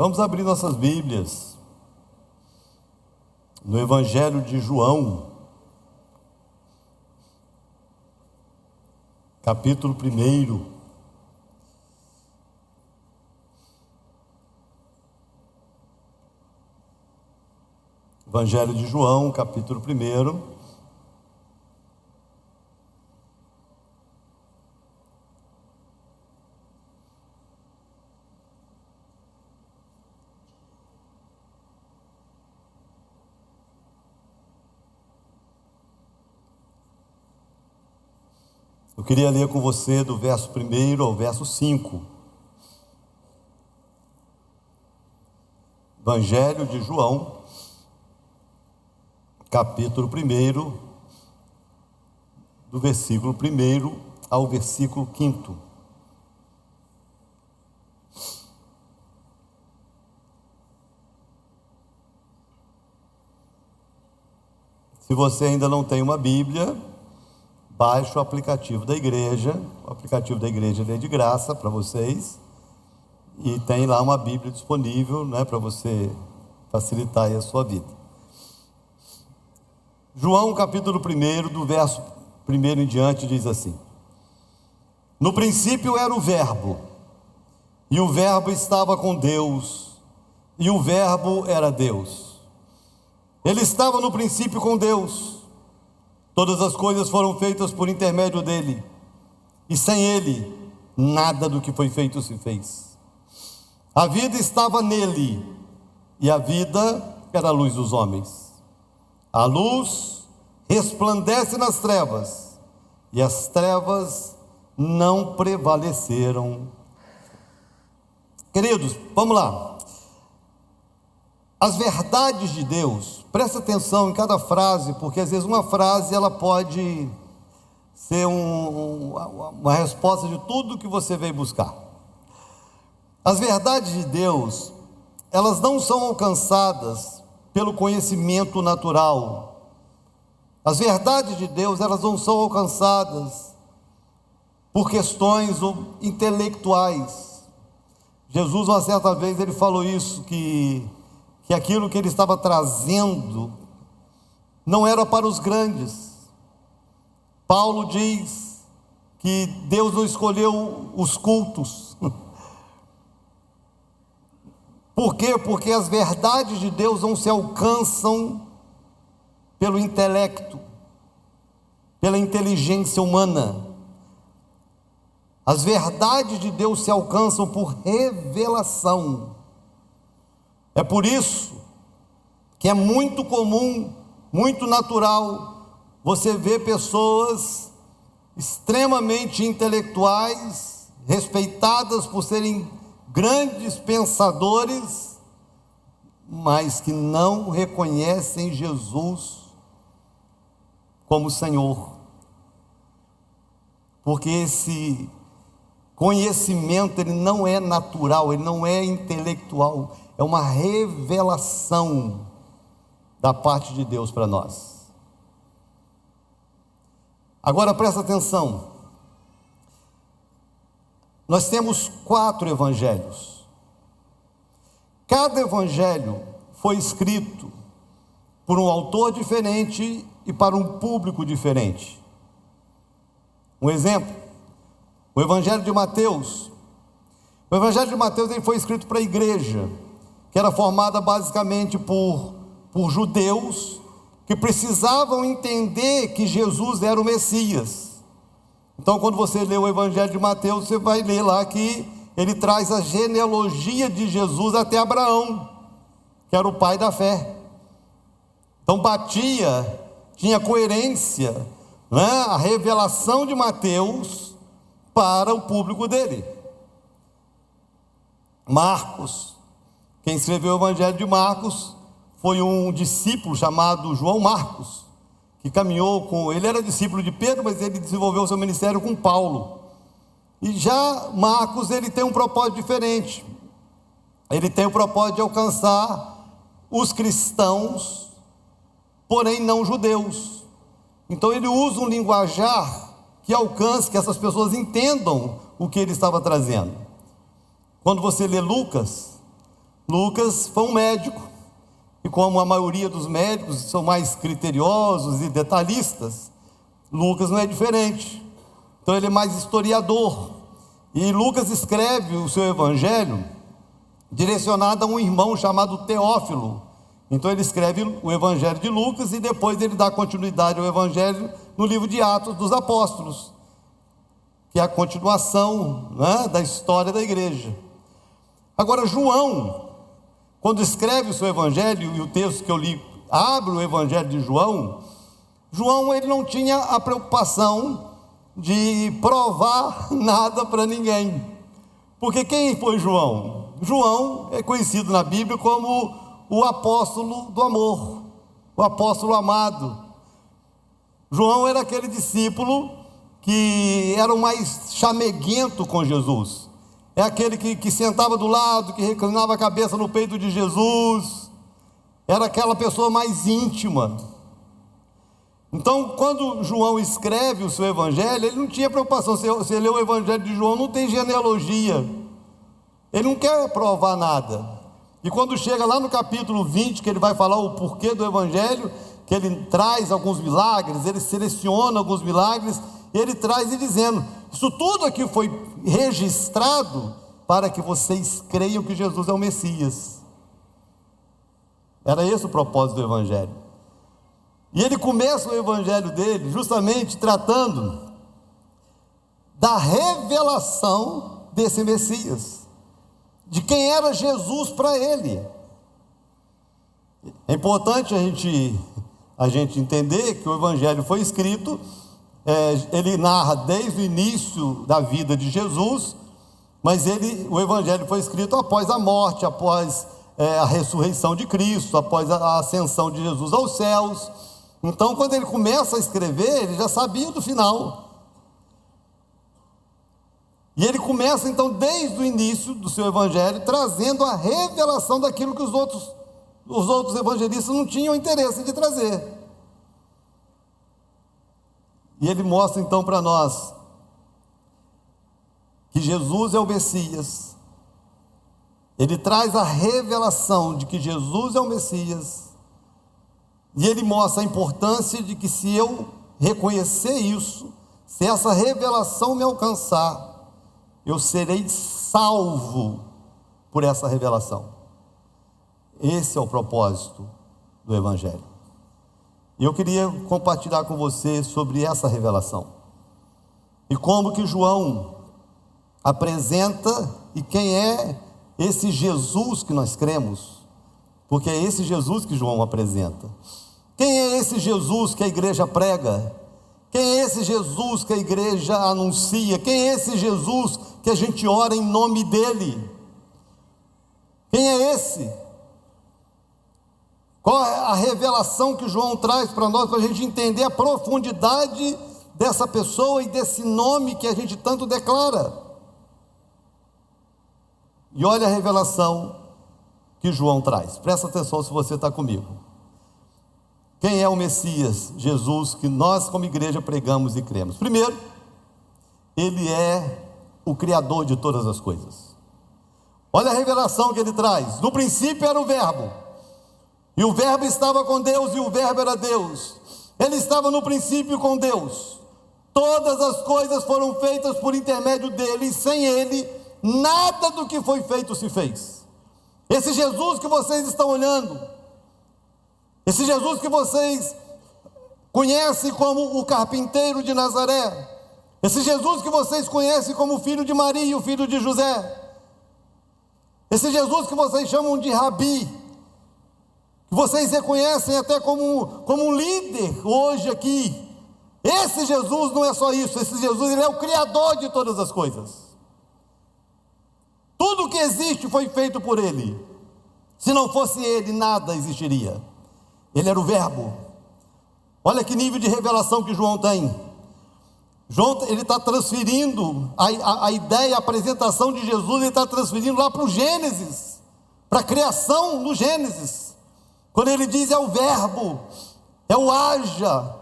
Vamos abrir nossas Bíblias no Evangelho de João, capítulo 1. Evangelho de João, capítulo 1. Eu queria ler com você do verso 1 ao verso 5. Evangelho de João, capítulo 1, do versículo 1 ao versículo 5. Se você ainda não tem uma Bíblia, baixe o aplicativo da igreja. O aplicativo da igreja é de graça para vocês. E tem lá uma Bíblia disponível, né, para você facilitar aí a sua vida. João capítulo 1, do verso 1 em diante, diz assim: No princípio era o Verbo, e o Verbo estava com Deus, e o Verbo era Deus. Ele estava no princípio com Deus. Todas as coisas foram feitas por intermédio dele, e sem ele, nada do que foi feito se fez. A vida estava nele, e a vida era a luz dos homens. A luz resplandece nas trevas, e as trevas não prevaleceram. Queridos, vamos lá. As verdades de Deus, presta atenção em cada frase, porque às vezes uma frase ela pode ser uma resposta de tudo que você veio buscar. As verdades de Deus, elas não são alcançadas pelo conhecimento natural. As verdades de Deus, elas não são alcançadas por questões intelectuais. Jesus, uma certa vez, ele falou isso, que aquilo que ele estava trazendo não era para os grandes. Paulo diz que Deus não escolheu os cultos. Por quê? Porque as verdades de Deus não se alcançam pelo intelecto, pela inteligência humana. As verdades de Deus se alcançam por revelação. É por isso que é muito comum, muito natural, você ver pessoas extremamente intelectuais, respeitadas por serem grandes pensadores, mas que não reconhecem Jesus como Senhor, porque esse conhecimento ele não é natural, ele não é intelectual, é uma revelação da parte de Deus para nós. Agora presta atenção, nós temos 4 evangelhos. Cada evangelho foi escrito por um autor diferente e para um público diferente. Um exemplo, o Evangelho de Mateus. O Evangelho de Mateus ele foi escrito para a igreja, que era formada basicamente por judeus que precisavam entender que Jesus era o Messias. Então, quando você lê o Evangelho de Mateus, você vai ler lá que ele traz a genealogia de Jesus até Abraão, que era o pai da fé. Então, tinha coerência, né? A revelação de Mateus para o público dele. Marcos, quem escreveu o Evangelho de Marcos foi um discípulo chamado João Marcos, que caminhou com, ele era discípulo de Pedro, mas ele desenvolveu seu ministério com Paulo. E já Marcos, ele tem um propósito diferente. Ele tem o propósito de alcançar os cristãos, porém não judeus. Então ele usa um linguajar que alcance, que essas pessoas entendam o que ele estava trazendo. Quando você lê Lucas Lucas foi um médico, e como a maioria dos médicos são mais criteriosos e detalhistas, Lucas não é diferente. Então ele é mais historiador, e Lucas escreve o seu evangelho direcionado a um irmão chamado Teófilo. Então ele escreve o evangelho de Lucas e depois ele dá continuidade ao evangelho no livro de Atos dos Apóstolos, que é a continuação, né, da história da igreja. Agora João, quando escreve o seu evangelho, e o texto que eu li abre o evangelho de João, ele não tinha a preocupação de provar nada para ninguém. Porque quem foi João? João é conhecido na Bíblia como o apóstolo do amor, o apóstolo amado. João era aquele discípulo que era o mais chameguento com Jesus. É aquele que sentava do lado, que reclinava a cabeça no peito de Jesus. Era aquela pessoa mais íntima. Então, quando João escreve o seu evangelho, ele não tinha preocupação. Se você lê o evangelho de João, não tem genealogia. Ele não quer provar nada. E quando chega lá no capítulo 20, que ele vai falar o porquê do evangelho, que ele traz alguns milagres, ele seleciona alguns milagres, e ele traz e dizendo: isso tudo aqui foi registrado para que vocês creiam que Jesus é o Messias. Era esse o propósito do evangelho. E ele começa o evangelho dele justamente tratando da revelação desse Messias, de quem era Jesus para ele. É importante a gente entender que o evangelho foi escrito, ele narra desde o início da vida de Jesus, mas o evangelho foi escrito após a morte, após a ressurreição de Cristo, após a ascensão de Jesus aos céus. Então, quando ele começa a escrever, ele já sabia do final. E ele começa, então, desde o início do seu evangelho, trazendo a revelação daquilo que os outros evangelistas não tinham interesse de trazer. E ele mostra, então, para nós que Jesus é o Messias. Ele traz a revelação de que Jesus é o Messias. E ele mostra a importância de que, se eu reconhecer isso, se essa revelação me alcançar, eu serei salvo por essa revelação. Esse é o propósito do evangelho. E eu queria compartilhar com você sobre essa revelação, e como que João apresenta, e quem é esse Jesus que nós cremos, porque é esse Jesus que João apresenta. Quem é esse Jesus que a igreja prega? Quem é esse Jesus que a igreja anuncia? Quem é esse Jesus que a gente ora em nome dele? Quem é esse? Qual é a revelação que João traz para nós, para a gente entender a profundidade dessa pessoa e desse nome que a gente tanto declara? E olha a revelação que João traz. Presta atenção se você está comigo. Quem é o Messias, Jesus, que nós como igreja pregamos e cremos? Primeiro, ele é o Criador de todas as coisas. Olha a revelação que ele traz. No princípio era o Verbo, e o Verbo estava com Deus, e o Verbo era Deus. Ele estava no princípio com Deus. Todas as coisas foram feitas por intermédio dele, e sem ele, nada do que foi feito se fez. Esse Jesus que vocês estão olhando, esse Jesus que vocês conhecem como o carpinteiro de Nazaré, esse Jesus que vocês conhecem como o filho de Maria e o filho de José, esse Jesus que vocês chamam de Rabi, que vocês reconhecem até como um líder hoje aqui, esse Jesus não é só isso. Esse Jesus, ele é o Criador de todas as coisas. Tudo que existe foi feito por ele. Se não fosse ele, nada existiria. Ele era o Verbo. Olha que nível de revelação que João tem. João, ele está transferindo a ideia, a apresentação de Jesus, ele está transferindo lá para o Gênesis, para a criação no Gênesis. Quando ele diz é o Verbo, é o haja.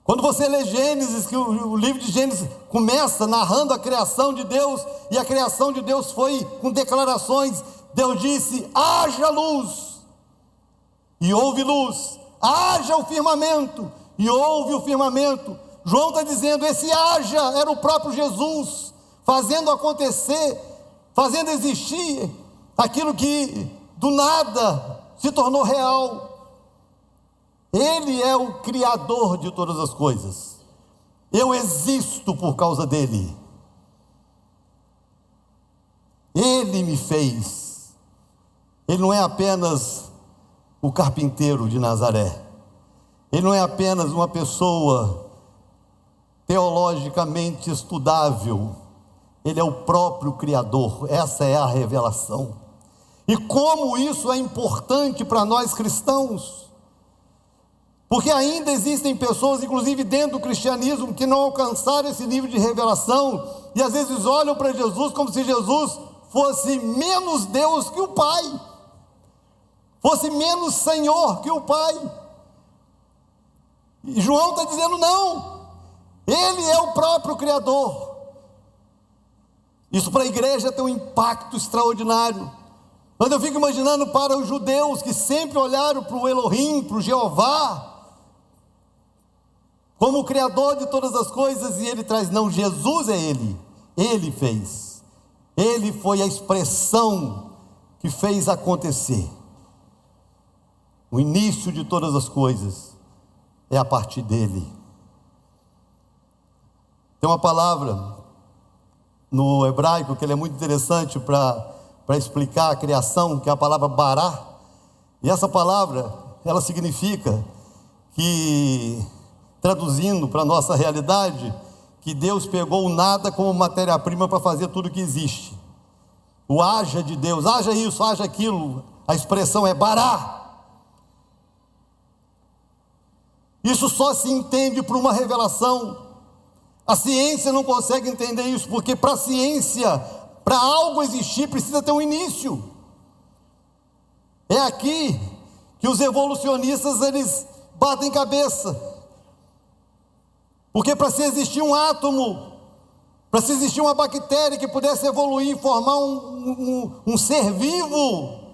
Quando você lê Gênesis, que o livro de Gênesis começa narrando a criação de Deus, e a criação de Deus foi com declarações Deus disse: haja luz, e houve luz. Haja o firmamento, e houve o firmamento. João está dizendo: esse haja era o próprio Jesus, fazendo acontecer, fazendo existir aquilo que do nada se tornou real. Ele é o Criador de todas as coisas. Eu existo por causa dele. Ele me fez. Ele não é apenas o carpinteiro de Nazaré. Ele não é apenas uma pessoa teologicamente estudável. Ele é o próprio Criador. Essa é a revelação. E como isso é importante para nós cristãos. Porque ainda existem pessoas, inclusive dentro do cristianismo, que não alcançaram esse nível de revelação, e às vezes olham para Jesus como se Jesus fosse menos Deus que o Pai, fosse menos Senhor que o Pai. E João está dizendo: não, Ele é o próprio Criador. Isso para a igreja tem um impacto extraordinário. Mas eu fico imaginando para os judeus que sempre olharam para o Elohim, para o Jeová, como o Criador de todas as coisas, e ele traz: não, Jesus é Ele fez, Ele foi a expressão que fez acontecer. O início de todas as coisas é a partir dele. Tem uma palavra no hebraico que ele é muito interessante para explicar a criação, que é a palavra bará. E essa palavra, ela significa que, traduzindo para a nossa realidade, que Deus pegou o nada como matéria-prima para fazer tudo que existe. O haja de Deus, haja isso, haja aquilo, a expressão é bará. Isso só se entende por uma revelação. A ciência não consegue entender isso, porque para a ciência, para algo existir, precisa ter um início. É aqui que os evolucionistas, eles batem cabeça. Porque para se existir um átomo, para se existir uma bactéria que pudesse evoluir e formar um ser vivo,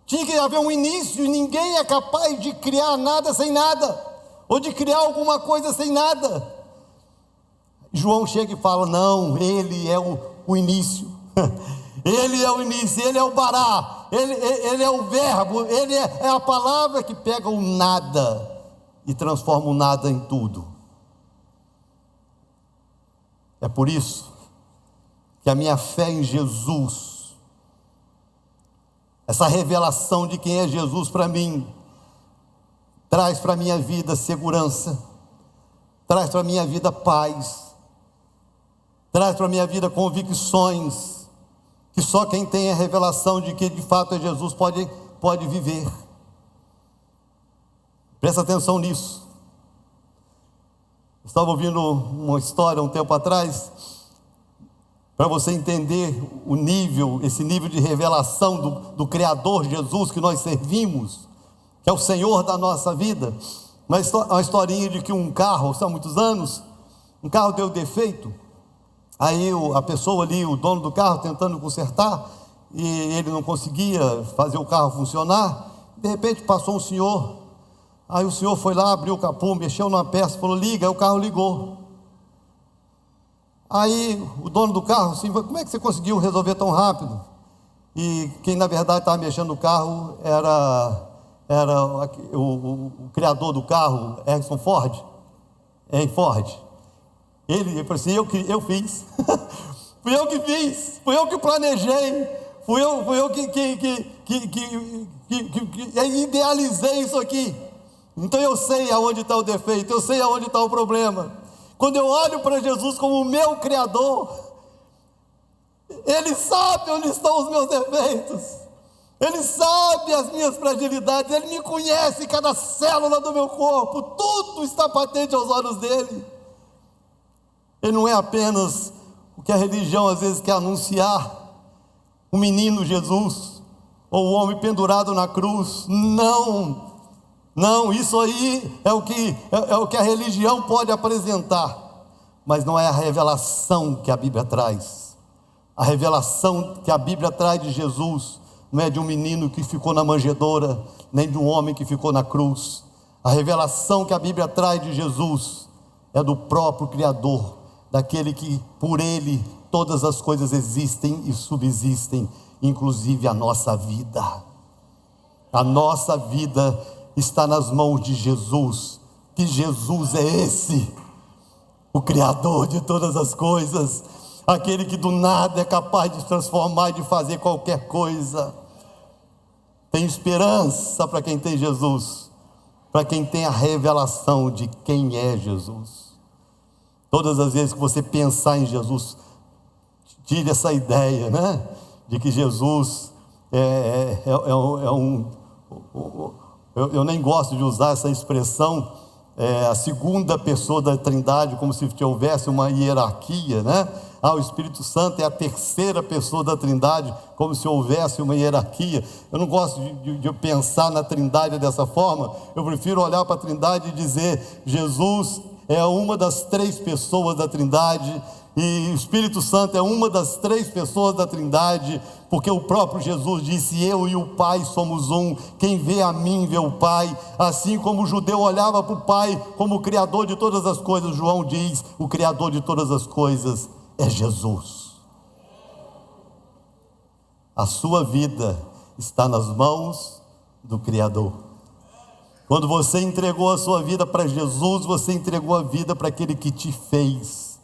tinha que haver um início, e ninguém é capaz de criar nada sem nada, ou de criar alguma coisa sem nada. João chega e fala: não, ele é o início. Ele é o início, ele é o bará, ele é o verbo, ele é a palavra que pega o nada e transforma o nada em tudo. É por isso que a minha fé em Jesus, essa revelação de quem é Jesus para mim, traz para a minha vida segurança, traz para a minha vida paz, traz para a minha vida convicções, que só quem tem a revelação de que de fato é Jesus pode viver. Presta atenção nisso. Eu estava ouvindo uma história um tempo atrás, para você entender o nível, esse nível de revelação do Criador Jesus que nós servimos, que é o Senhor da nossa vida. Uma historinha de que um carro, há muitos anos, um carro deu defeito. Aí a pessoa ali, o dono do carro, tentando consertar, e ele não conseguia fazer o carro funcionar. De repente passou um senhor. Aí o senhor foi lá, abriu o capô, mexeu numa peça, falou: liga. Aí o carro ligou. Aí o dono do carro assim: como é que você conseguiu resolver tão rápido? E quem na verdade estava mexendo no carro era o criador do carro, Harrison Ford. Ford. Ele falou assim: eu fiz. Fui eu que fiz, fui eu que planejei, fui eu que idealizei isso aqui. Então eu sei aonde está o defeito, eu sei aonde está o problema. Quando eu olho para Jesus como o meu Criador, Ele sabe onde estão os meus defeitos, Ele sabe as minhas fragilidades, Ele me conhece cada célula do meu corpo, tudo está patente aos olhos dEle. Ele não é apenas o que a religião às vezes quer anunciar, o menino Jesus, ou o homem pendurado na cruz. Não, isso aí é o que a religião pode apresentar, mas não é a revelação que a Bíblia traz. A revelação que a Bíblia traz de Jesus não é de um menino que ficou na manjedoura, nem de um homem que ficou na cruz. A revelação que a Bíblia traz de Jesus é do próprio Criador, daquele que por Ele todas as coisas existem e subsistem, inclusive a nossa vida. A nossa vida está nas mãos de Jesus. Que Jesus é esse? O Criador de todas as coisas, aquele que do nada é capaz de transformar e de fazer qualquer coisa. Tem esperança para quem tem Jesus, para quem tem a revelação de quem é Jesus. Todas as vezes que você pensar em Jesus, tire essa ideia, né? De que Jesus eu nem gosto de usar essa expressão, a segunda pessoa da Trindade, como se houvesse uma hierarquia, né? O Espírito Santo é a terceira pessoa da Trindade, como se houvesse uma hierarquia. Eu não gosto de pensar na Trindade dessa forma. Eu prefiro olhar para a Trindade e dizer: Jesus é uma das três pessoas da Trindade, e o Espírito Santo é uma das três pessoas da Trindade, porque o próprio Jesus disse: eu e o Pai somos um, quem vê a mim vê o Pai. Assim como o judeu olhava para o Pai como o Criador de todas as coisas, João diz: o Criador de todas as coisas é Jesus. A sua vida está nas mãos do Criador. Quando você entregou a sua vida para Jesus, você entregou a vida para aquele que te fez.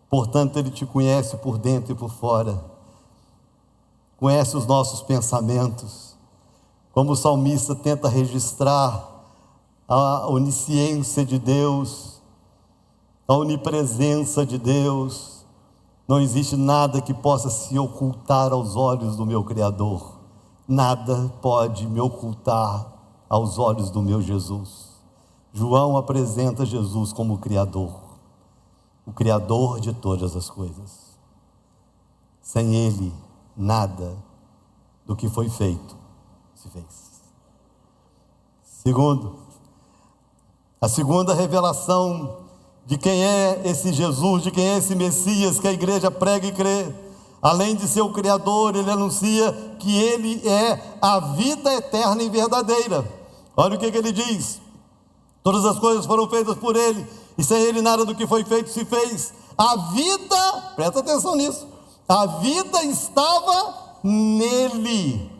Portanto, Ele te conhece por dentro e por fora, conhece os nossos pensamentos. Como o salmista tenta registrar a onisciência de Deus, a onipresença de Deus, não existe nada que possa se ocultar aos olhos do meu Criador, nada pode me ocultar aos olhos do meu Jesus. João apresenta Jesus como o Criador, o Criador de todas as coisas. Sem Ele, nada do que foi feito se fez. Segundo, a segunda revelação de quem é esse Jesus, de quem é esse Messias que a igreja prega e crê. Além de ser o Criador, Ele anuncia que Ele é a vida eterna e verdadeira. Olha o que Ele diz: todas as coisas foram feitas por Ele, e sem Ele nada do que foi feito se fez. A vida, presta atenção nisso, a vida estava nele,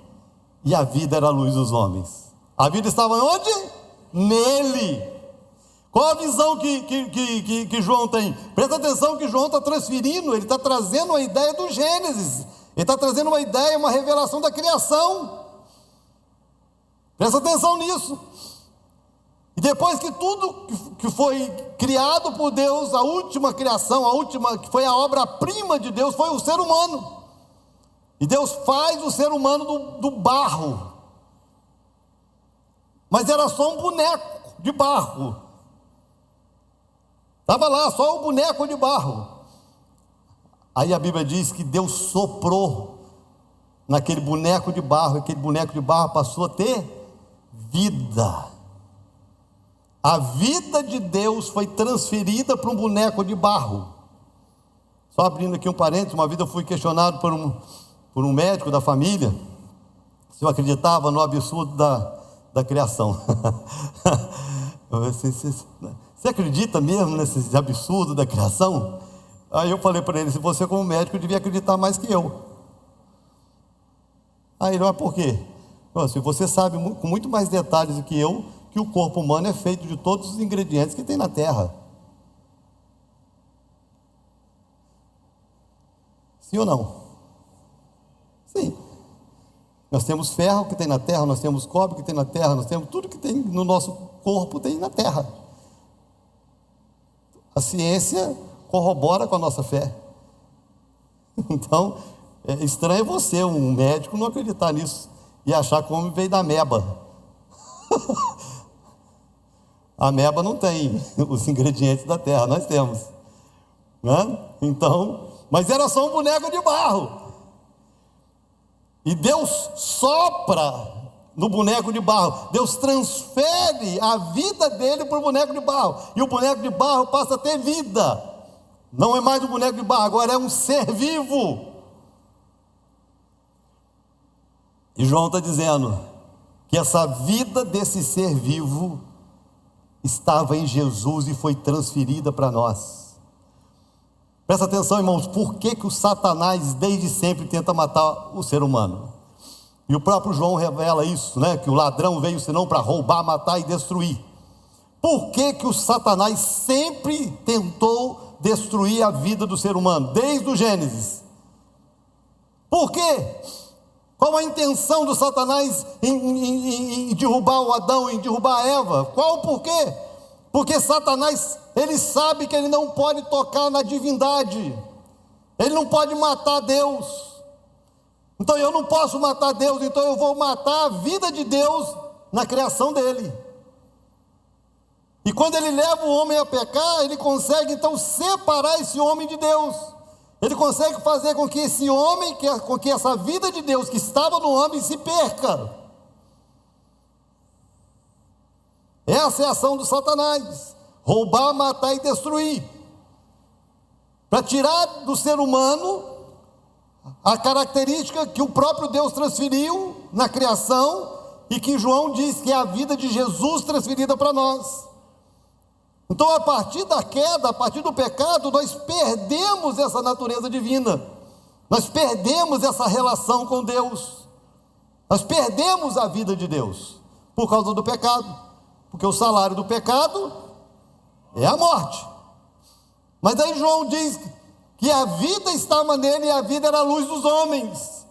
e a vida era a luz dos homens. A vida estava onde? Nele. Qual a visão que João tem? Presta atenção que João está transferindo, ele está trazendo a ideia do Gênesis, ele está trazendo uma ideia, uma revelação da criação. Presta atenção nisso. E depois que tudo que foi criado por Deus, a última criação, a última, que foi a obra-prima de Deus, foi o ser humano. E Deus faz o ser humano do barro. Mas era só um boneco de barro. Estava lá, só um boneco de barro. Aí a Bíblia diz que Deus soprou naquele boneco de barro, e aquele boneco de barro passou a ter vida. A vida de Deus foi transferida para um boneco de barro. Só abrindo aqui um parênteses, uma vez eu fui questionado por um médico da família, se eu acreditava no absurdo da criação. Você acredita mesmo nesse absurdo da criação? Aí eu falei para ele: se você como médico devia acreditar mais que eu. Aí ele: mas por quê? Se você sabe com muito mais detalhes do que eu, que o corpo humano é feito de todos os ingredientes que tem na terra. Sim ou não? Sim. Nós temos ferro que tem na terra, nós temos cobre que tem na terra, nós temos tudo que tem no nosso corpo tem na terra. A ciência corrobora com a nossa fé. Então, é estranho você, um médico, não acreditar nisso e achar que o homem veio da ameba. A ameba não tem os ingredientes da terra, nós temos, né? Então, mas era só um boneco de barro. E Deus sopra no boneco de barro. Deus transfere a vida dele para o boneco de barro. E o boneco de barro passa a ter vida. Não é mais um boneco de barro, agora é um ser vivo. E João está dizendo que essa vida desse ser vivo estava em Jesus e foi transferida para nós. Presta atenção, irmãos, por que o Satanás desde sempre tenta matar o ser humano? E o próprio João revela isso, né? Que o ladrão veio senão para roubar, matar e destruir. Por que o Satanás sempre tentou destruir a vida do ser humano, desde o Gênesis? Por quê? Qual a intenção do Satanás em derrubar o Adão, em derrubar a Eva? Qual o porquê? Porque Satanás, ele sabe que ele não pode tocar na divindade, ele não pode matar Deus. Então eu não posso matar Deus, então eu vou matar a vida de Deus na criação dele. E quando ele leva o homem a pecar, ele consegue então separar esse homem de Deus. Ele consegue fazer com que esse homem, com que essa vida de Deus que estava no homem se perca. Essa é a ação do Satanás: roubar, matar e destruir, para tirar do ser humano a característica que o próprio Deus transferiu na criação, e que João diz que é a vida de Jesus transferida para nós. Então, a partir da queda, a partir do pecado, nós perdemos essa natureza divina, nós perdemos essa relação com Deus, nós perdemos a vida de Deus, por causa do pecado. Porque o salário do pecado é a morte. Mas aí João diz que a vida estava nele e a vida era a luz dos homens.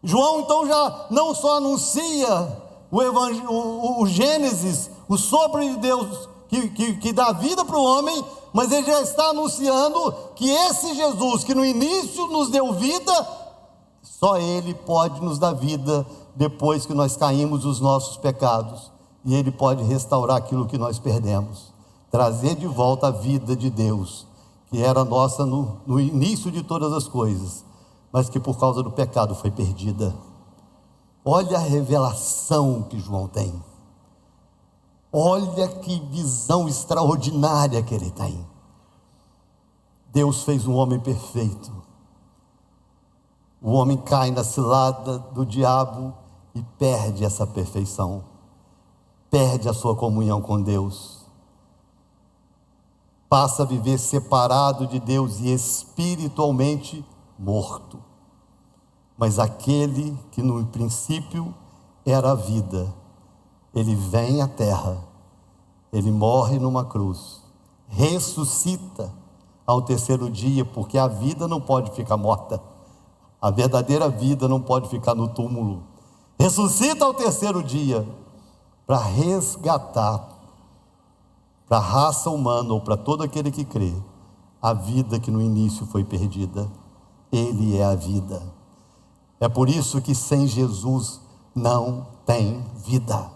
João então já não só anuncia o Gênesis, o sopro de Deus que dá vida para o homem, mas ele já está anunciando que esse Jesus que no início nos deu vida, só ele pode nos dar vida depois que nós caímos dos nossos pecados. E ele pode restaurar aquilo que nós perdemos, trazer de volta a vida de Deus, que era nossa no início de todas as coisas, mas que por causa do pecado foi perdida. Olha a revelação que João tem, olha que visão extraordinária que ele tem. Deus fez um homem perfeito, o homem cai na cilada do diabo e perde essa perfeição, perde a sua comunhão com Deus, passa a viver separado de Deus e espiritualmente morto. Mas aquele que no princípio era a vida, ele vem à terra, ele morre numa cruz, ressuscita ao terceiro dia, porque a vida não pode ficar morta, a verdadeira vida não pode ficar no túmulo, ressuscita ao terceiro dia, para resgatar para a raça humana, ou para todo aquele que crê, a vida que no início foi perdida. Ele é a vida. É por isso que sem Jesus não tem vida.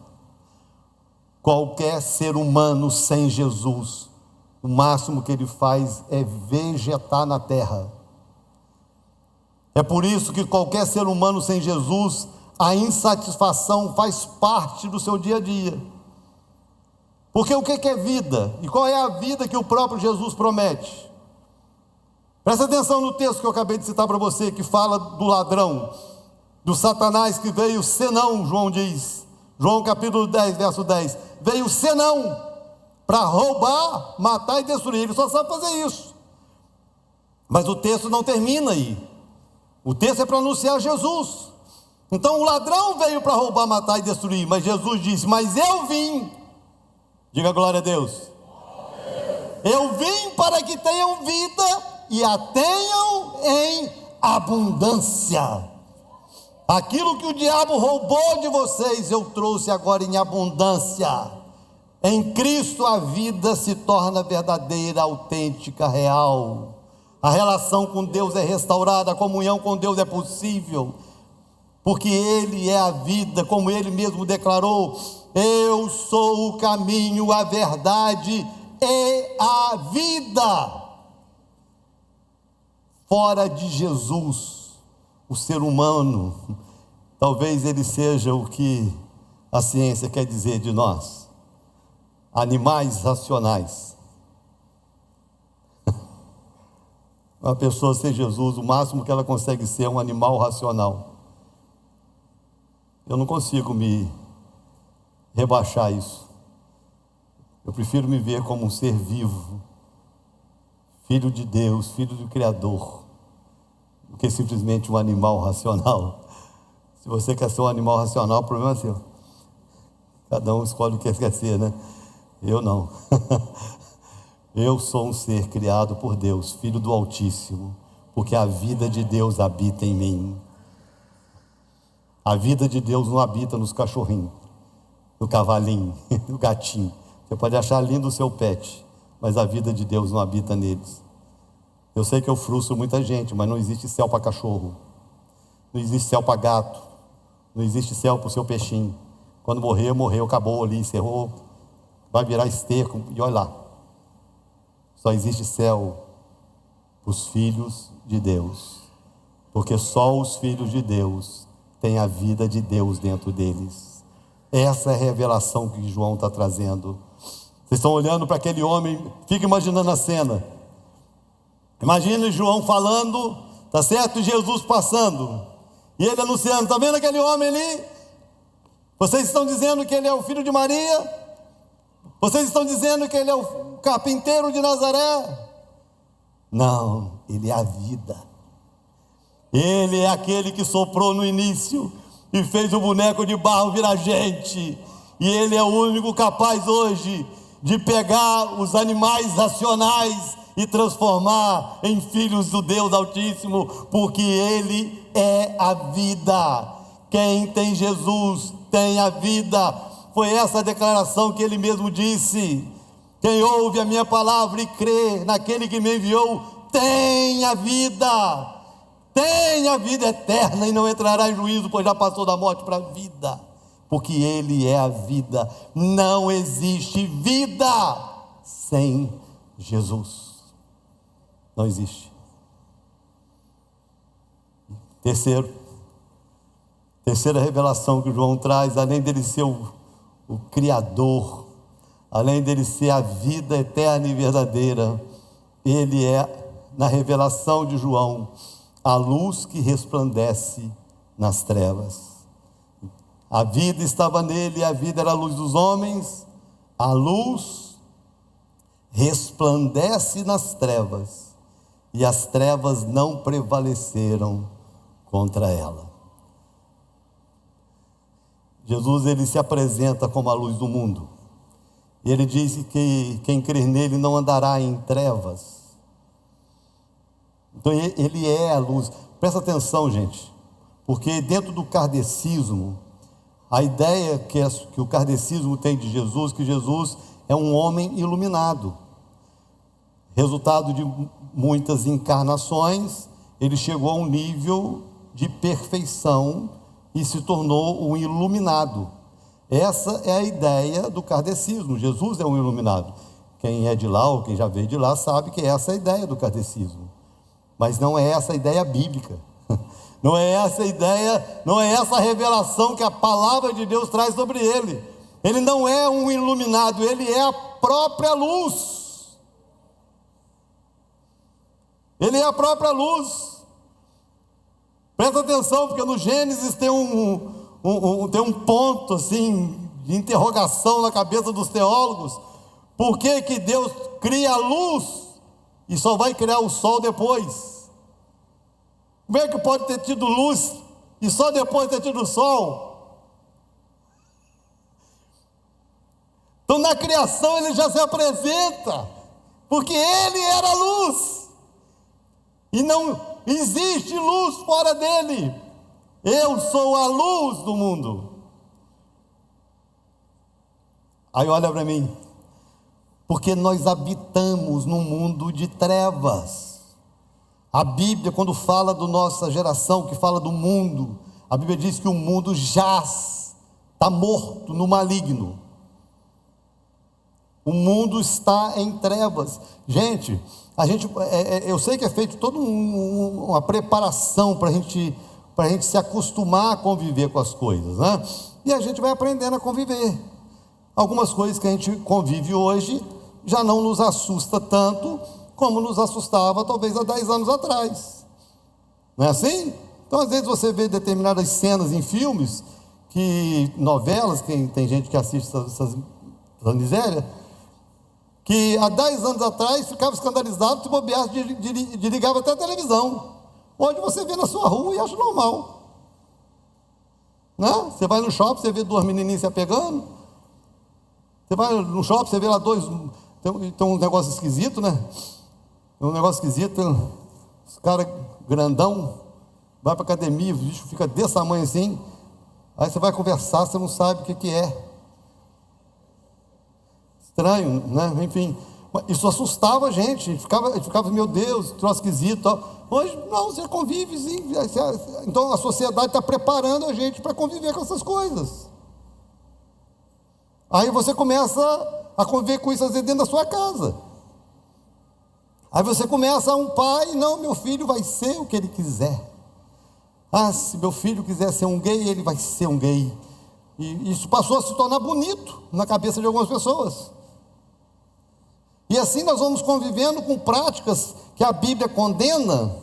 Qualquer ser humano sem Jesus, o máximo que ele faz é vegetar na terra. É por isso que qualquer ser humano sem Jesus, a insatisfação faz parte do seu dia a dia. Porque o que é vida? E qual é a vida que o próprio Jesus promete? Presta atenção no texto que eu acabei de citar para você, que fala do ladrão, do Satanás que veio senão, João diz, João capítulo 10, verso 10, veio senão, para roubar, matar e destruir. Ele só sabe fazer isso. Mas o texto não termina aí. O texto é para anunciar Jesus. Então o ladrão veio para roubar, matar e destruir, mas Jesus disse: mas eu vim, diga glória a Deus, eu vim para que tenham vida e a tenham em abundância. Aquilo que o diabo roubou de vocês, eu trouxe agora em abundância. Em Cristo a vida se torna verdadeira, autêntica, real. A relação com Deus é restaurada, a comunhão com Deus é possível, porque Ele é a vida, como Ele mesmo declarou: eu sou o caminho, a verdade e a vida. Fora de Jesus, o ser humano, talvez ele seja o que a ciência quer dizer de nós: animais racionais. Uma pessoa sem Jesus, o máximo que ela consegue ser é um animal racional. eu não consigo me rebaixar isso. Eu prefiro me ver como um ser vivo, filho de Deus, filho do Criador, do que simplesmente um animal racional. Se você quer ser um animal racional, o problema é seu. Cada um escolhe o que quer ser, né? Eu não. Eu sou um ser criado por Deus, filho do Altíssimo, porque a vida de Deus habita em mim. A vida de Deus não habita nos cachorrinhos, no cavalinho, no gatinho. Você pode achar lindo o seu pet, mas a vida de Deus não habita neles. Eu sei que eu frustro muita gente, mas não existe céu para cachorro, não existe céu para gato, não existe céu para o seu peixinho. Quando morrer, morreu, acabou ali, encerrou, vai virar esterco, e olha lá. Só existe céu para os filhos de Deus, porque só os filhos de Deus têm a vida de Deus dentro deles. Essa é a revelação que João está trazendo. Vocês estão olhando para aquele homem, fica imaginando a cena. Imagina João falando, tá certo? E Jesus passando, e ele anunciando: está vendo aquele homem ali? Vocês estão dizendo que ele é o filho de Maria? Vocês estão dizendo que ele é o carpinteiro de Nazaré? Não, ele é a vida. Ele é aquele que soprou no início e fez o boneco de barro virar gente. E ele é o único capaz hoje de pegar os animais racionais e transformar em filhos do Deus Altíssimo, porque ele é a vida. Quem tem Jesus tem a vida. Foi essa a declaração que ele mesmo disse: quem ouve a minha palavra e crê naquele que me enviou tem a vida eterna, e não entrará em juízo, pois já passou da morte para a vida, porque ele é a vida. Não existe vida sem Jesus, não existe. Terceira revelação que João traz: além dele ser o Criador, além dele ser a vida eterna e verdadeira, ele é, na revelação de João, a luz que resplandece nas trevas. A vida estava nele, a vida era a luz dos homens. A luz resplandece nas trevas, e as trevas não prevaleceram contra ela. Jesus, ele se apresenta como a luz do mundo, e ele diz que quem crer nele não andará em trevas. Então ele é a luz. Presta atenção, gente, porque dentro do kardecismo, a ideia que o kardecismo tem de Jesus, que Jesus é um homem iluminado, resultado de muitas encarnações. Ele chegou a um nível de perfeição e se tornou um iluminado. Essa é a ideia do kardecismo. Jesus é um iluminado. Quem é de lá ou quem já veio de lá sabe que essa é a ideia do kardecismo. Mas não é essa a ideia bíblica. Não é essa a ideia, não é essa a revelação que a palavra de Deus traz sobre ele. Ele não é um iluminado, ele é a própria luz. Ele é a própria luz. Presta atenção, porque no Gênesis tem um ponto assim de interrogação na cabeça dos teólogos. Por que que Deus cria a luz e só vai criar o sol depois? Como é que pode ter tido luz e só depois ter tido sol? Então na criação ele já se apresenta, porque ele era a luz, e não existe luz fora dele. Eu sou a luz do mundo. Aí olha para mim, porque nós habitamos num mundo de trevas. A Bíblia, quando fala da nossa geração, que fala do mundo, a Bíblia diz que o mundo jaz, está morto no maligno. O mundo está em trevas. Gente, eu sei que é feito toda uma preparação para a gente se acostumar a conviver com as coisas, né? E a gente vai aprendendo a conviver. Algumas coisas que a gente convive hoje já não nos assusta tanto como nos assustava talvez há 10 anos atrás. Não é assim? Então às vezes você vê determinadas cenas em filmes que novelas, tem gente que assiste essas misérias, que há 10 anos atrás ficava escandalizado se bobeasse, desligava até a televisão. Hoje você vê na sua rua e acha normal. Né? Você vai no shopping, você vê duas menininhas se apegando. Você vai no shopping, você vê lá dois. Tem um negócio esquisito, né? Tem um negócio esquisito. Os caras grandão, vai para academia, o bicho fica desse tamanho assim. Aí você vai conversar, você não sabe o que é. Estranho, né? Enfim, isso assustava a gente. A gente ficava, meu Deus, troço esquisito. Tal. Hoje, não, você convive, sim. Então a sociedade está preparando a gente para conviver com essas coisas. Aí você começa a conviver com isso às vezes dentro da sua casa. Aí você começa um pai, não, meu filho vai ser o que ele quiser. Ah, se meu filho quiser ser um gay, ele vai ser um gay. E isso passou a se tornar bonito na cabeça de algumas pessoas. E assim nós vamos convivendo com práticas que a Bíblia condena,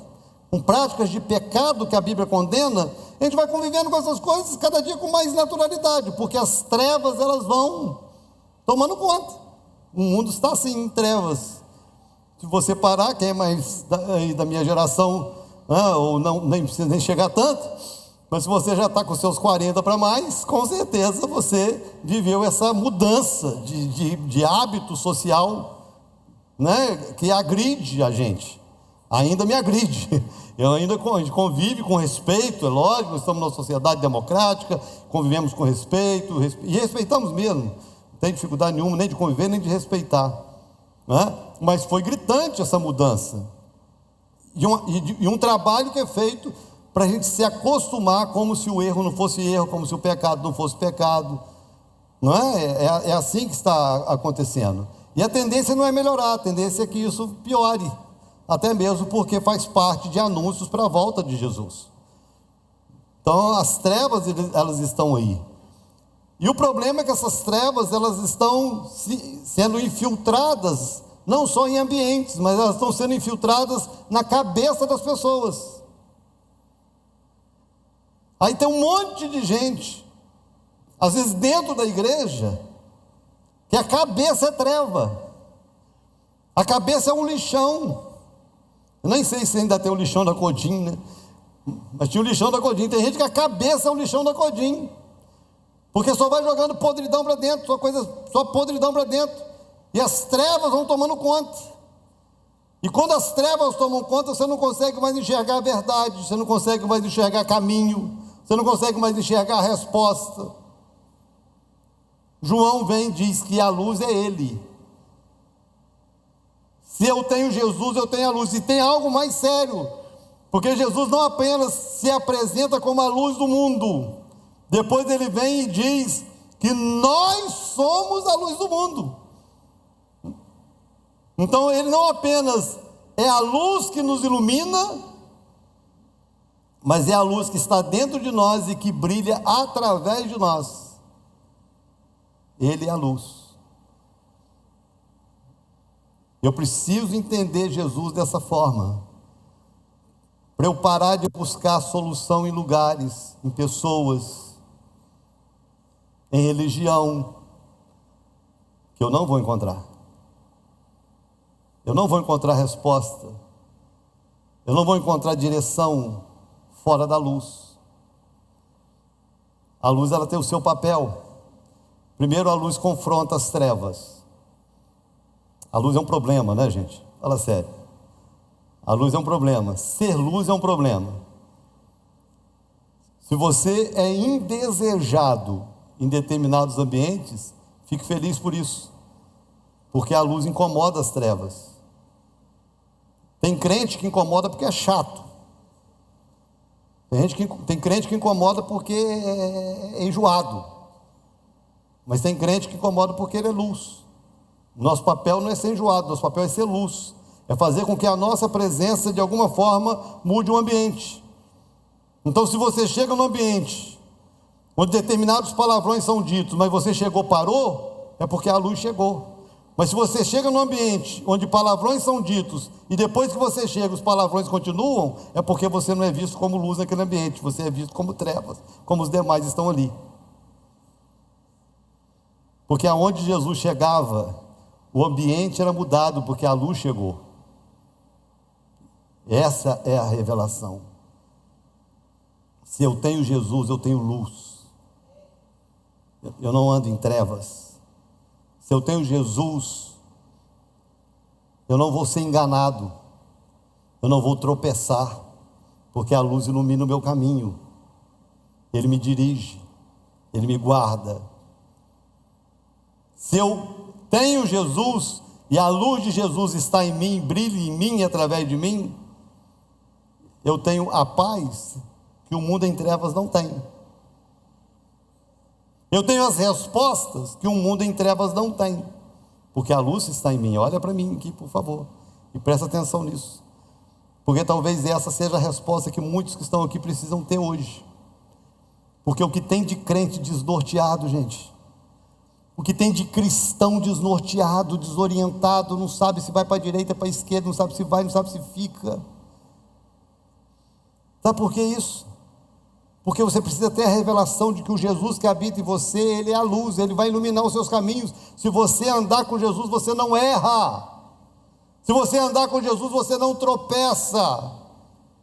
com práticas de pecado que a Bíblia condena. A gente vai convivendo com essas coisas cada dia com mais naturalidade, porque as trevas elas vão tomando conta. O mundo está assim em trevas. Se você parar, quem é mais da minha geração, ou não, nem precisa nem chegar tanto, mas se você já está com seus 40 para mais, com certeza você viveu essa mudança de hábito social, né, que agride a gente. Ainda me agride. A gente convive com respeito, é lógico, nós estamos numa sociedade democrática, convivemos com respeito, e respeitamos mesmo. Não tem dificuldade nenhuma, nem de conviver, nem de respeitar. Né? Mas foi gritante essa mudança. E um trabalho que é feito para a gente se acostumar como se o erro não fosse erro, como se o pecado não fosse pecado. Não é? É assim que está acontecendo. E a tendência não é melhorar, a tendência é que isso piore. Até mesmo porque faz parte de anúncios para a volta de Jesus. Então as trevas, elas estão aí. E o problema é que essas trevas, elas estão sendo infiltradas, não só em ambientes, mas elas estão sendo infiltradas na cabeça das pessoas. Aí tem um monte de gente, às vezes dentro da igreja, que a cabeça é treva. A cabeça é um lixão. Eu nem sei se ainda tem o lixão da Codim, né? Mas tinha o lixão da Codim. Tem gente que a cabeça é o lixão da Codim, porque só vai jogando podridão para dentro, só podridão para dentro, e as trevas vão tomando conta. E quando as trevas tomam conta, você não consegue mais enxergar a verdade, você não consegue mais enxergar caminho, você não consegue mais enxergar a resposta. João vem e diz que a luz é Ele. Se eu tenho Jesus, eu tenho a luz. E tem algo mais sério, porque Jesus não apenas se apresenta como a luz do mundo, depois ele vem e diz que nós somos a luz do mundo. Então ele não apenas é a luz que nos ilumina, mas é a luz que está dentro de nós e que brilha através de nós. Ele é a luz. Eu preciso entender Jesus dessa forma, para eu parar de buscar solução em lugares, em pessoas, em religião, que eu não vou encontrar. Eu não vou encontrar resposta. Eu não vou encontrar direção fora da luz. A luz, ela tem o seu papel. Primeiro, a luz confronta as trevas. A luz é um problema, né, gente? Fala sério. A luz é um problema. Ser luz é um problema. Se você é indesejado em determinados ambientes, fique feliz por isso, porque a luz incomoda as trevas. Tem crente que incomoda porque é chato. Tem crente que incomoda porque é enjoado. Mas tem crente que incomoda porque ele é luz. Nosso papel não é ser enjoado, nosso papel é ser luz. É fazer com que a nossa presença, de alguma forma, mude o ambiente. Então, se você chega no ambiente onde determinados palavrões são ditos, mas você chegou, parou, é porque a luz chegou. Mas se você chega no ambiente onde palavrões são ditos, e depois que você chega os palavrões continuam, é porque você não é visto como luz naquele ambiente, você é visto como trevas, como os demais estão ali. Porque aonde Jesus chegava, o ambiente era mudado, porque a luz chegou. Essa é a revelação. Se eu tenho Jesus, eu tenho luz. Eu não ando em trevas. Se eu tenho Jesus, eu não vou ser enganado. Eu não vou tropeçar, porque a luz ilumina o meu caminho. Ele me dirige, Ele me guarda. Se eu tenho Jesus e a luz de Jesus está em mim, brilha em mim e através de mim, eu tenho a paz que o mundo em trevas não tem. Eu tenho as respostas que o mundo em trevas não tem, porque a luz está em mim. Olha para mim aqui, por favor, e presta atenção nisso, porque talvez essa seja a resposta que muitos que estão aqui precisam ter hoje. Porque o que tem de crente desnorteado, gente, o que tem de cristão desnorteado, desorientado, não sabe se vai para a direita, para a esquerda, não sabe se vai, não sabe se fica. Sabe por que isso? Porque você precisa ter a revelação de que o Jesus que habita em você, Ele é a luz, Ele vai iluminar os seus caminhos. Se você andar com Jesus, você não erra. Se você andar com Jesus, você não tropeça.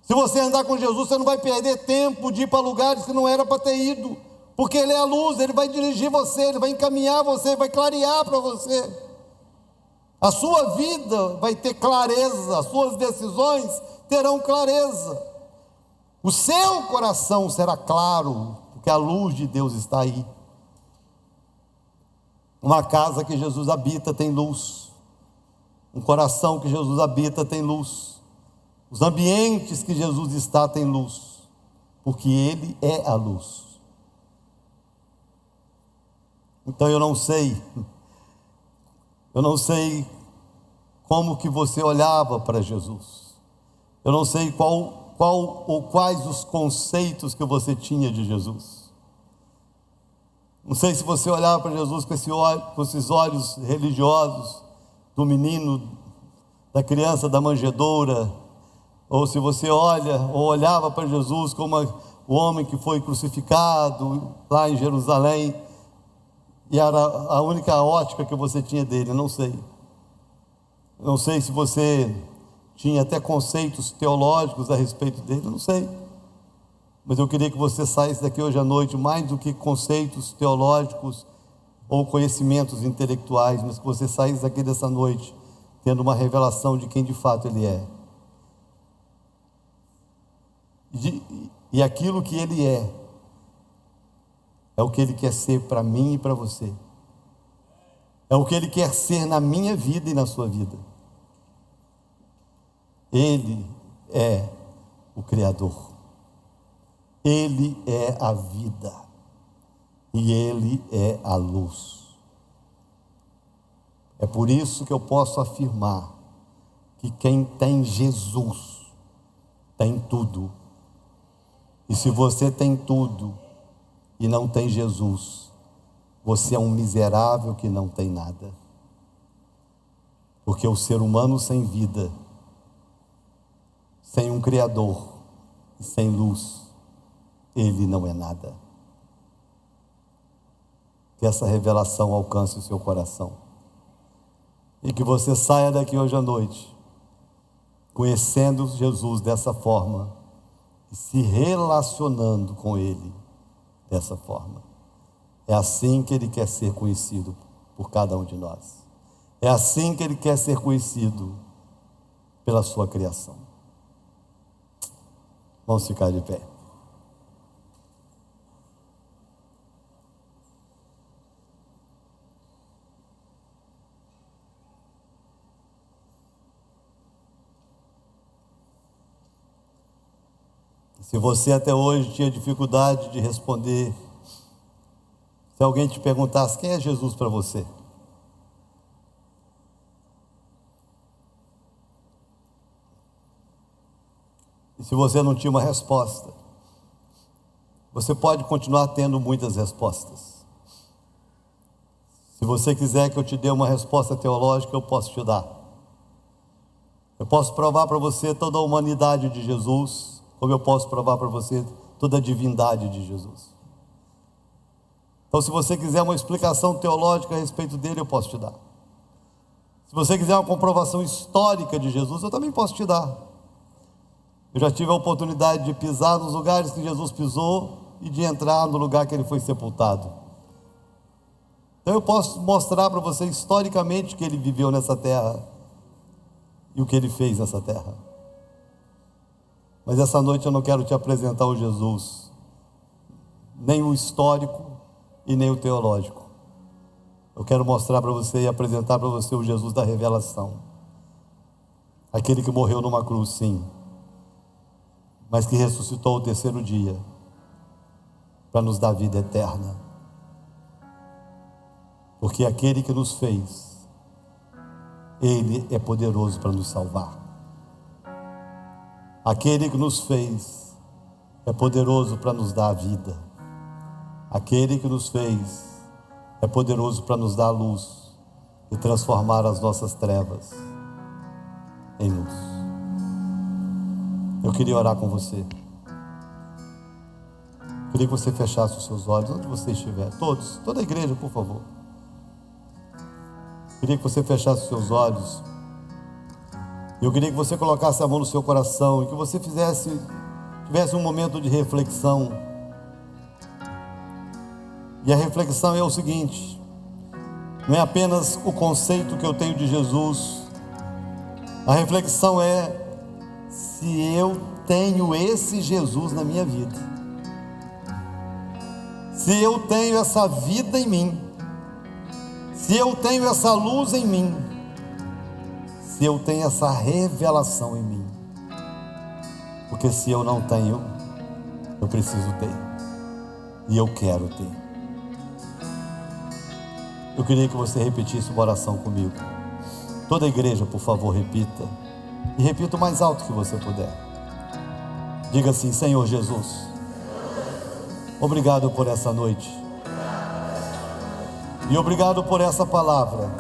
Se você andar com Jesus, você não vai perder tempo de ir para lugares que não era para ter ido, porque Ele é a luz, Ele vai dirigir você, Ele vai encaminhar você, Ele vai clarear para você. A sua vida vai ter clareza, as suas decisões terão clareza. O seu coração será claro, porque a luz de Deus está aí. Uma casa que Jesus habita tem luz. Um coração que Jesus habita tem luz. Os ambientes que Jesus está têm luz, porque Ele é a luz. Então eu não sei como que você olhava para Jesus. Eu não sei qual ou quais os conceitos que você tinha de Jesus. Não sei se você olhava para Jesus com esses olhos religiosos do menino, da criança da manjedoura, ou se você olhava para Jesus como o homem que foi crucificado lá em Jerusalém, e era a única ótica que você tinha dele. Eu não sei. Não sei se você tinha até conceitos teológicos a respeito dele, eu não sei. Mas eu queria que você saísse daqui hoje à noite, mais do que conceitos teológicos ou conhecimentos intelectuais, mas que você saísse daqui dessa noite tendo uma revelação de quem de fato Ele é. E aquilo que Ele é o que Ele quer ser para mim e para você. É o que Ele quer ser na minha vida e na sua vida. Ele é o Criador. Ele é a vida. E Ele é a luz. É por isso que eu posso afirmar que quem tem Jesus tem tudo. E se você tem tudo e não tem Jesus, você é um miserável que não tem nada. Porque o ser humano sem vida, sem um Criador e sem luz, ele não é nada. Que essa revelação alcance o seu coração. E que você saia daqui hoje à noite conhecendo Jesus dessa forma e se relacionando com Ele dessa forma. É assim que Ele quer ser conhecido por cada um de nós. É assim que Ele quer ser conhecido pela sua criação. Vamos ficar de pé. Se você até hoje tinha dificuldade de responder, se alguém te perguntasse quem é Jesus para você, e se você não tinha uma resposta, você pode continuar tendo muitas respostas. Se você quiser que eu te dê uma resposta teológica, eu posso te dar. Eu posso provar para você toda a humanidade de Jesus, como eu posso provar para você toda a divindade de Jesus. Então, se você quiser uma explicação teológica a respeito dele, eu posso te dar. Se você quiser uma comprovação histórica de Jesus, eu também posso te dar. Eu já tive a oportunidade de pisar nos lugares que Jesus pisou e de entrar no lugar que ele foi sepultado. Então eu posso mostrar para você historicamente que ele viveu nessa terra e o que ele fez nessa terra. Mas essa noite eu não quero te apresentar o Jesus, nem o histórico e nem o teológico. Eu quero mostrar para você e apresentar para você o Jesus da revelação. Aquele que morreu numa cruz, sim, mas que ressuscitou ao terceiro dia para nos dar vida eterna. Porque aquele que nos fez, ele é poderoso para nos salvar. Aquele que nos fez é poderoso para nos dar a vida. Aquele que nos fez é poderoso para nos dar a luz e transformar as nossas trevas em luz. Eu queria orar com você. Queria que você fechasse os seus olhos, onde você estiver. Todos, toda a igreja, por favor. Queria que você fechasse os seus olhos. Eu queria que você colocasse a mão no seu coração e que você tivesse um momento de reflexão. E a reflexão é o seguinte: não é apenas o conceito que eu tenho de Jesus. A reflexão é: se eu tenho esse Jesus na minha vida, se eu tenho essa vida em mim, se eu tenho essa luz em mim, se eu tenho essa revelação em mim. Porque se eu não tenho, eu preciso ter, e eu quero ter. Eu queria que você repetisse uma oração comigo. Toda a igreja, por favor, repita. E repita o mais alto que você puder. Diga assim: Senhor Jesus, obrigado por essa noite. E obrigado por essa palavra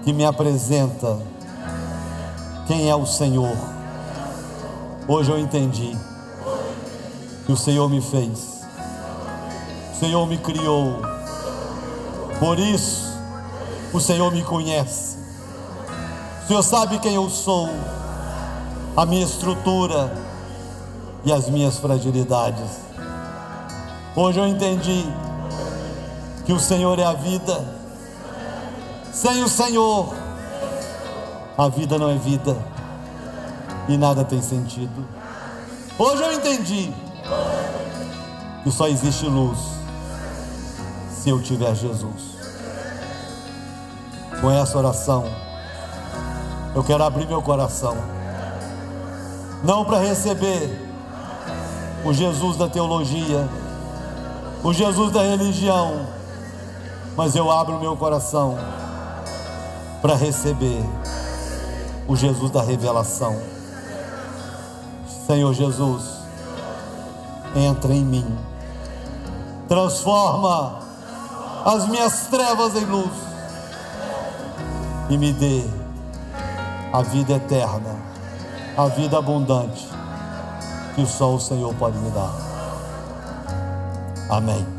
que me apresenta quem é o Senhor. Hoje eu entendi que o Senhor me fez, o Senhor me criou. Por isso, o Senhor me conhece. O Senhor sabe quem eu sou, a minha estrutura e as minhas fragilidades. Hoje eu entendi que o Senhor é a vida. Sem o Senhor, a vida não é vida e nada tem sentido. Hoje eu entendi que só existe luz se eu tiver Jesus. Com essa oração, eu quero abrir meu coração, não para receber o Jesus da teologia, o Jesus da religião, mas eu abro meu coração para receber o Jesus da revelação. Senhor Jesus, entra em mim, transforma as minhas trevas em luz e me dê a vida eterna, a vida abundante que só o Senhor pode me dar. Amém.